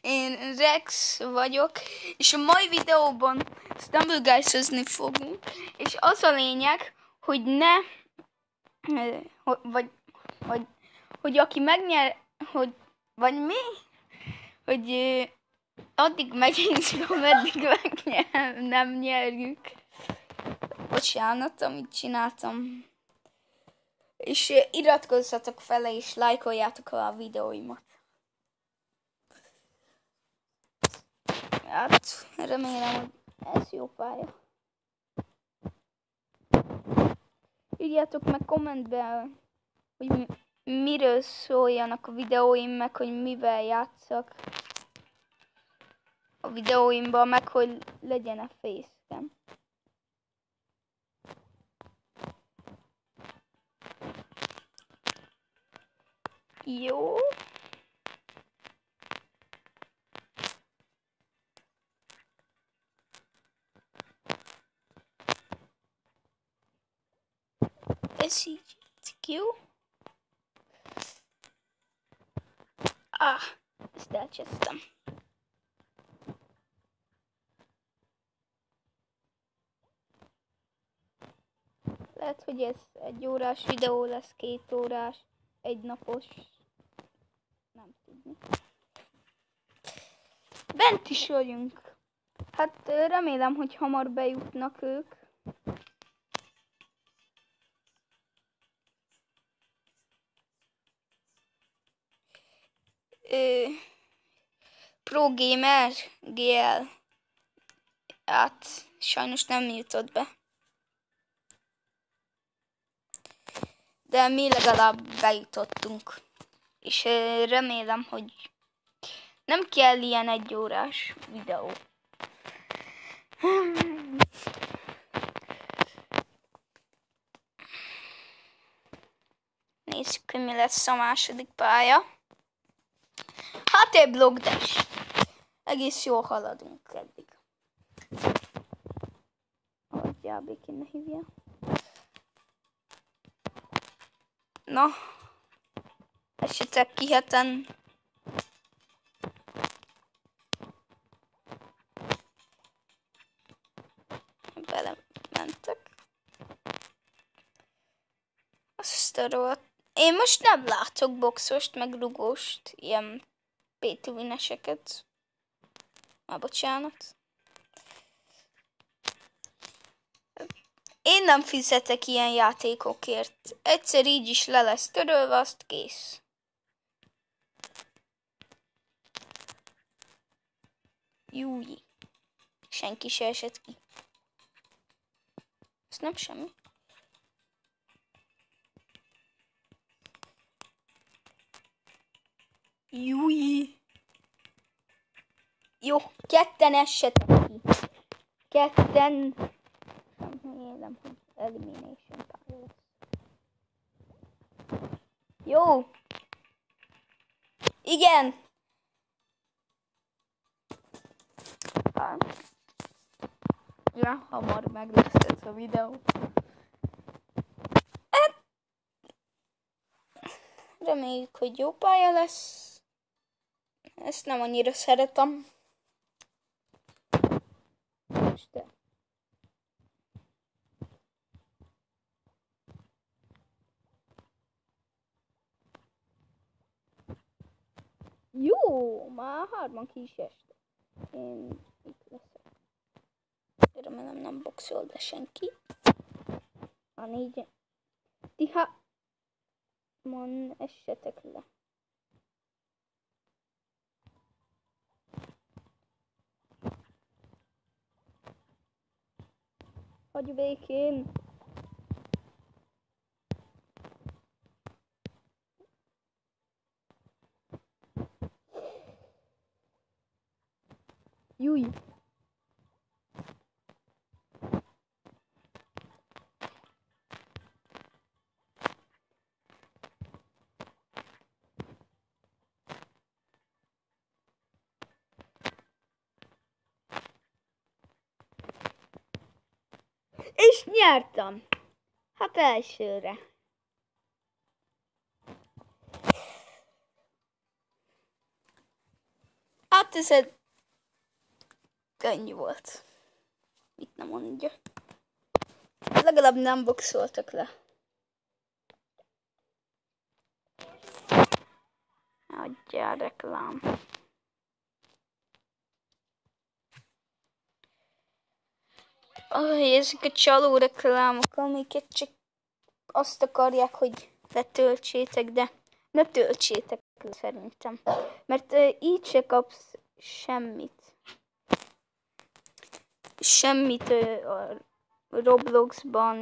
Én Rex vagyok, és a mai videóban Stumbleguys-ozni fogunk, és az a lényeg, hogy ne, hogy aki megnyer, vagy mi, hogy addig megyünk, ameddig nem nyerjük. Bocsánat, amit csináltam. És iratkozzatok fel, és lájkoljátok a videóimat. Hát, remélem, hogy ez jó pálya. Írjátok meg kommentbe, hogy miről szóljanak a videóim, meg hogy mivel játszak a videóimban, meg hogy legyen a facecam. Jó. Ez így jó. Ezt elcsesztem. Lehet, hogy ez 1 órás videó lesz, 2 órás, 1 napos. Nem tudni. Bent is vagyunk. Hát remélem, hogy hamar bejutnak ők. Pro Gamer GL. Hát sajnos nem jutott be. De mi legalább bejutottunk. És remélem, hogy nem kell ilyen 1 órás videó. Nézzük, hogy mi lesz a második pálya. Hát egy blogdash. Egész jól haladunk eddig. Hagyjál békén, ne hívja. Na. Esetek kiheten. Bele mentek. Azt a rohadt. Én most nem látok boxost, meg rugóst, ilyen pay-to-win-eseket. Már bocsánat. Én nem fizetek ilyen játékokért. Egyszer így is le lesz törölve, azt kész. Júj. Senki se esett ki. Ez nem semmi. Júj. Jó, ketten essetek ki. Ketten. Remélem, hogy elimination pálya lesz. Jó. Igen. Ja, hamar meg lesz ez a videó. Reméljük, hogy jó pálya lesz. Ezt nem annyira szeretem. De. Jó, már 3-an ki is estek. Én itt leszek. Remélem nem boxol be senki. A 4. Man, essetek le. Hagyj békén. Júj. És nyertem. Hát elsőre. Hát ez egy könnyű volt. Mit nem mondja. Legalább nem boxoltak le. Adjál reklám. Ezek a csaló reklámok, amiket csak azt akarják, hogy letöltsétek, de ne töltsétek le szerintem. Mert így se kapsz semmit. Semmit a Robloxban,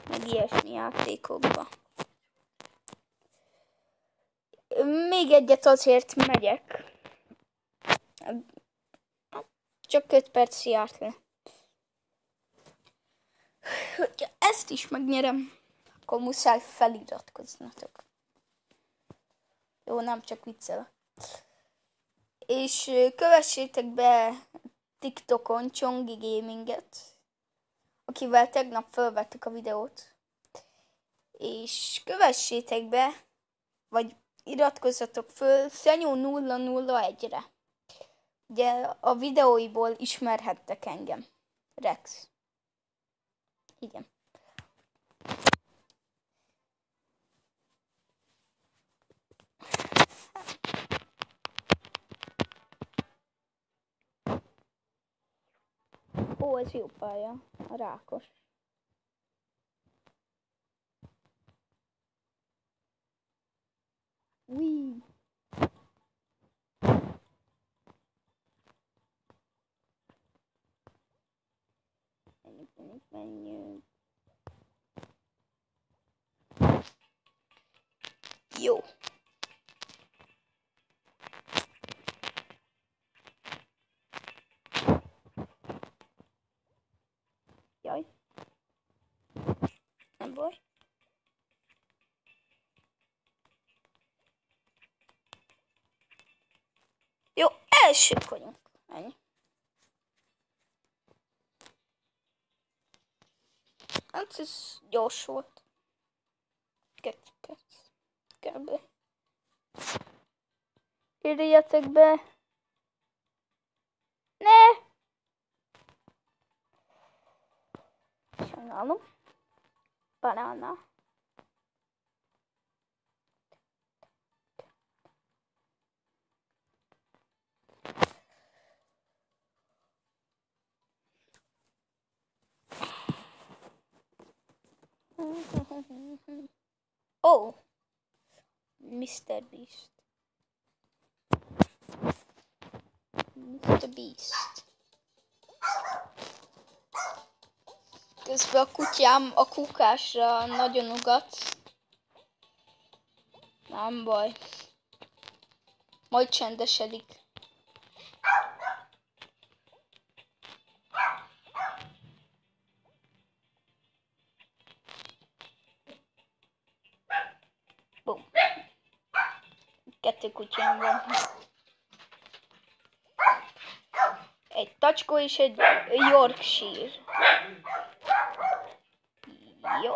meg ilyesmi játékokban. Még egyet azért megyek. Csak 5 perc járt le. Hogyha ezt is megnyerem, akkor muszáj feliratkoznatok. Jó, nem csak viccelek. És kövessétek be TikTokon Csongi Gaminget, akivel tegnap felvettük a videót. És kövessétek be, vagy iratkozzatok föl Szenyó 001-re. Ugye a videóiból ismerhettek engem. Rex. Igen. Ó, ez jó pálya. A rákos. Wee. Menjünk. Jó. Jaj. Nem baj. Jó, elsők vagyunk. Ennyi. Hát ez gyors volt. 2 perc. Kb. Írjatok be. Ne! Sajnálom. Banana. Oh, Mr. Beast. Mr. Beast. Közben a kutyám a kukásra nagyon ugat. Nem baj. Majd csendesedik. Bum. 2 kutyám van. Egy tacskó és egy Yorkshire. Jó.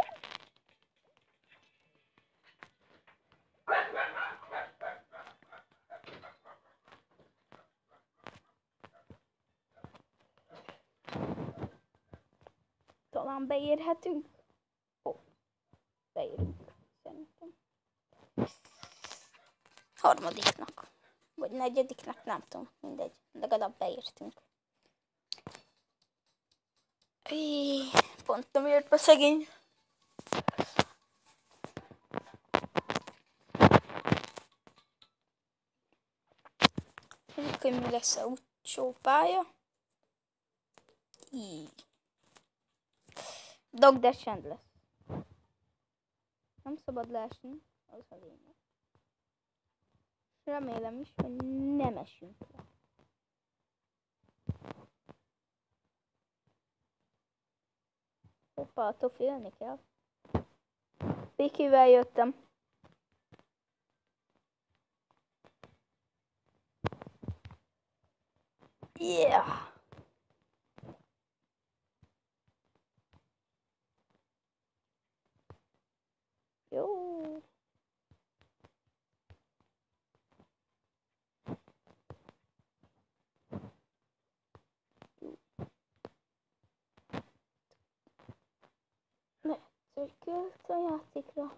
Talán beérhetünk? Ó, beérünk, szerintem. Harmadiknak. Vagy negyediknek, nem tudom, mindegy. Legalább beértünk. Pont nem ért be szegény. Mondjuk, hogy mi lesz a utcsó pálya. Így. Dog Dash End lesz. Nem szabad leesni, az a lényeg. Remélem is, hogy nem esünk le. Hoppá, attól félni kell. Pikivel jöttem. Yeah! Jó! hogy költ a játékra.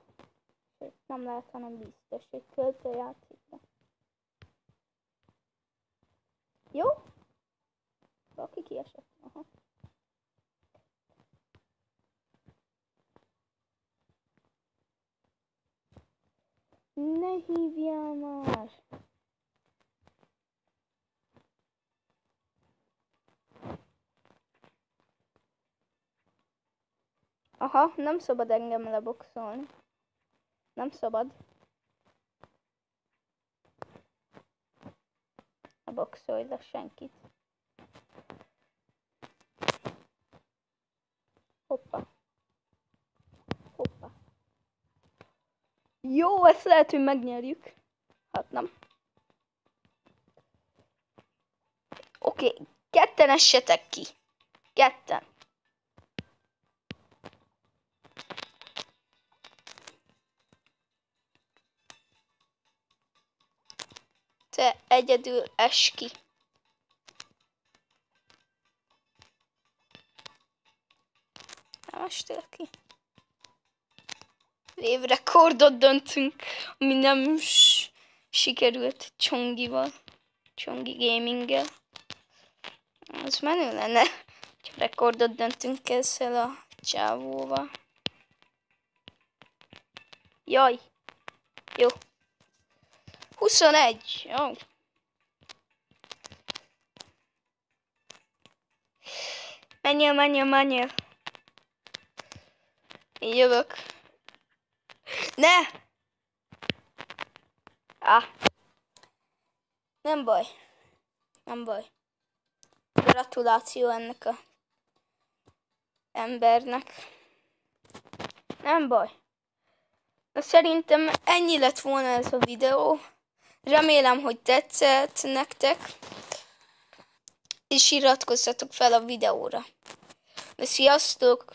Sőt, nem lehet, hanem biztos, hogy költ a játékra. Jó? Valaki kiesett. Aha. Ne hívjál már! Aha, nem szabad engem leboxolni. Nem szabad. Ne boxolj le senkit. Hoppa. Hoppa. Jó, ezt lehet, hogy megnyerjük. Hát nem. Oké, ketten essetek ki. Ketten. Te egyedül es ki. Nem estél ki. Évrekordot döntünk, ami nem sikerült Csongival. Csongi Gaminggel. Az menő lenne, hogy rekordot döntünk ezzel a csávóval. Jaj. Jó. 21. Jó. Menjél. Én jövök. Ne! Nem baj. Gratuláció ennek a embernek. Nem baj. Na, szerintem ennyi lett volna ez a videó. Remélem, hogy tetszett nektek. És iratkozzatok fel a videóra. De sziasztok!